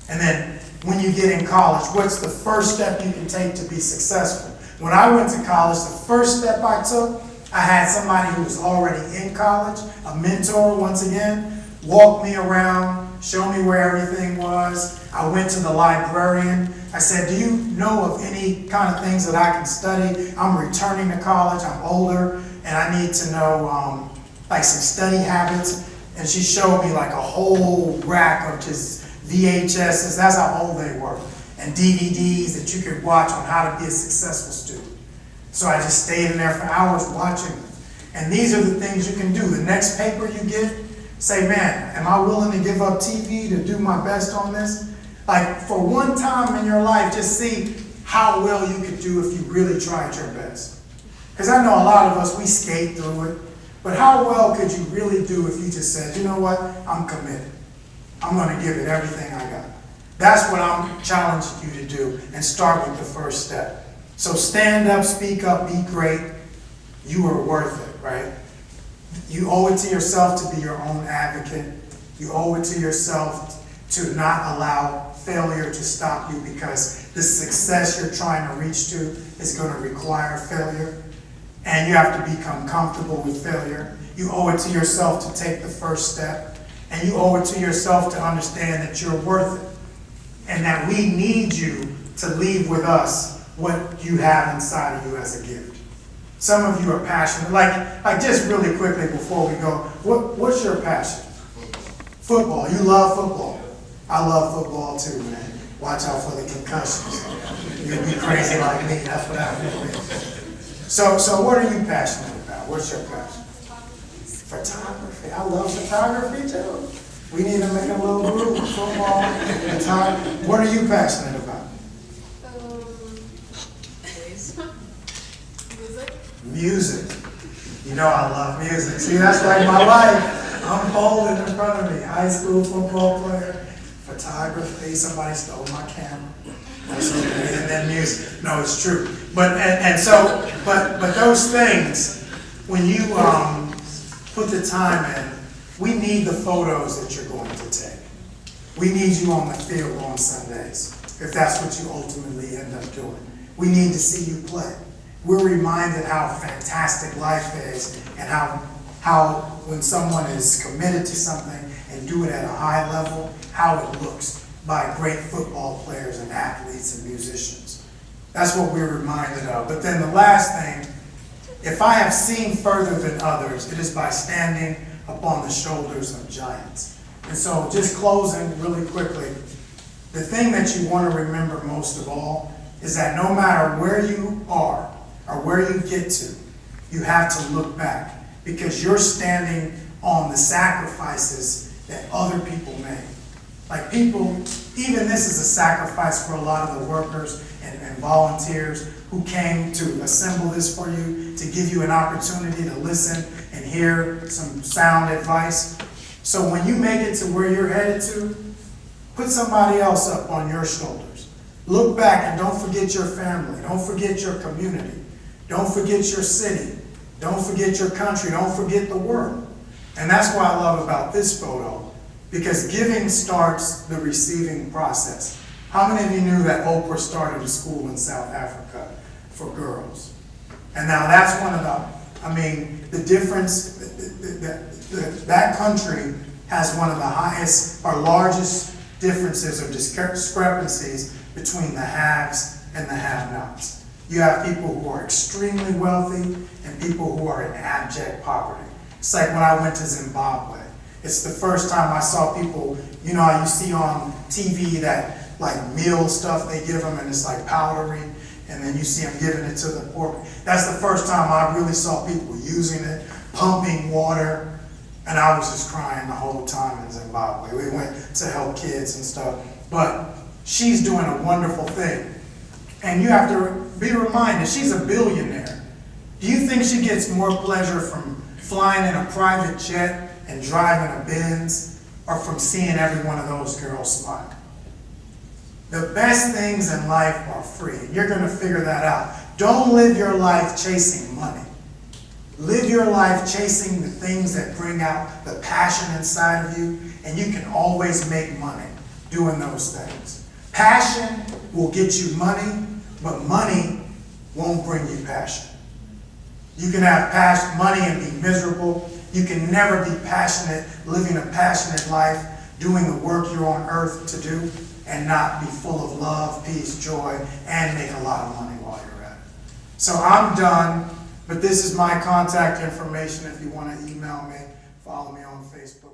And then when you get in college, what's the first step you can take to be successful? When I went to college, the first step I took, I had somebody who was already in college, a mentor once again, walk me around, show me where everything was. I went to the librarian. I said, do you know of any kind of things that I can study? I'm returning to college, I'm older, and I need to know like some study habits. And she showed me like a whole rack of just VHSs, that's how old they were, and DVDs that you could watch on how to be a successful student. So I just stayed in there for hours watching them. And these are the things you can do. The next paper you get, say, man, am I willing to give up TV to do my best on this? Like, for one time in your life, just see how well you could do if you really tried your best. Because I know a lot of us, we skate through it, but how well could you really do if you just said, you know what, I'm committed. I'm going to give it everything I got. That's what I'm challenging you to do, and start with the first step. So stand up, speak up, be great. You are worth it, right? You owe it to yourself to be your own advocate. You owe it to yourself to not allow failure to stop you, because the success you're trying to reach to is going to require failure. And you have to become comfortable with failure. You owe it to yourself to take the first step. And you owe it to yourself to understand that you're worth it. And that we need you to leave with us what you have inside of you as a gift. Some of you are passionate. Like just really quickly before we go, what's your passion? Football. You love football. I love football too, man. Watch out for the concussions. You'll be crazy like me. That's what happens. So what are you passionate about? What's your passion? Photography. I love photography too. We need to make a little group. Football, photography. What are you passionate about? Music. You know I love music. See, that's like my life. I'm holding in front of me. High school football player, photography. Somebody stole my camera. That's okay. And then music. No, it's true. But those things, when you put the time in, we need the photos that you're going to take. We need you on the field on Sundays, if that's what you ultimately end up doing. We need to see you play. We're reminded how fantastic life is, and how when someone is committed to something and do it at a high level, how it looks by great football players and athletes and musicians. That's what we're reminded of. But then the last thing, if I have seen further than others, it is by standing upon the shoulders of giants. And so, just closing really quickly, the thing that you want to remember most of all is that no matter where you are or where you get to, you have to look back, because you're standing on the sacrifices that other people made. Like people, even this is a sacrifice for a lot of the workers and volunteers who came to assemble this for you, to give you an opportunity to listen and hear some sound advice. So when you make it to where you're headed to, put somebody else up on your shoulders. Look back and don't forget your family. Don't forget your community. Don't forget your city. Don't forget your country. Don't forget the world. And that's what I love about this photo, because giving starts the receiving process. How many of you knew that Oprah started a school in South Africa for girls? And now that's one of the difference, that country has one of the highest or largest differences or discrepancies between the haves and the have-nots. You have people who are extremely wealthy and people who are in abject poverty. It's like when I went to Zimbabwe. It's the first time I saw people, you know how you see on TV that like meal stuff they give them and it's like powdery, and then you see them giving it to the poor. That's the first time I really saw people using it, pumping water, and I was just crying the whole time in Zimbabwe. We went to help kids and stuff, but she's doing a wonderful thing. And you have to be reminded, she's a billionaire. Do you think she gets more pleasure from flying in a private jet and driving a Benz, or from seeing every one of those girls smile? The best things in life are free. You're going to figure that out. Don't live your life chasing money. Live your life chasing the things that bring out the passion inside of you, and you can always make money. doing those things. Passion will get you money, but money won't bring you passion. You can have passion, money and be miserable. You can never be passionate, living a passionate life, doing the work you're on earth to do, and not be full of love, peace, joy, and make a lot of money while you're at it. So I'm done, but this is my contact information if you want to email me, follow me on Facebook.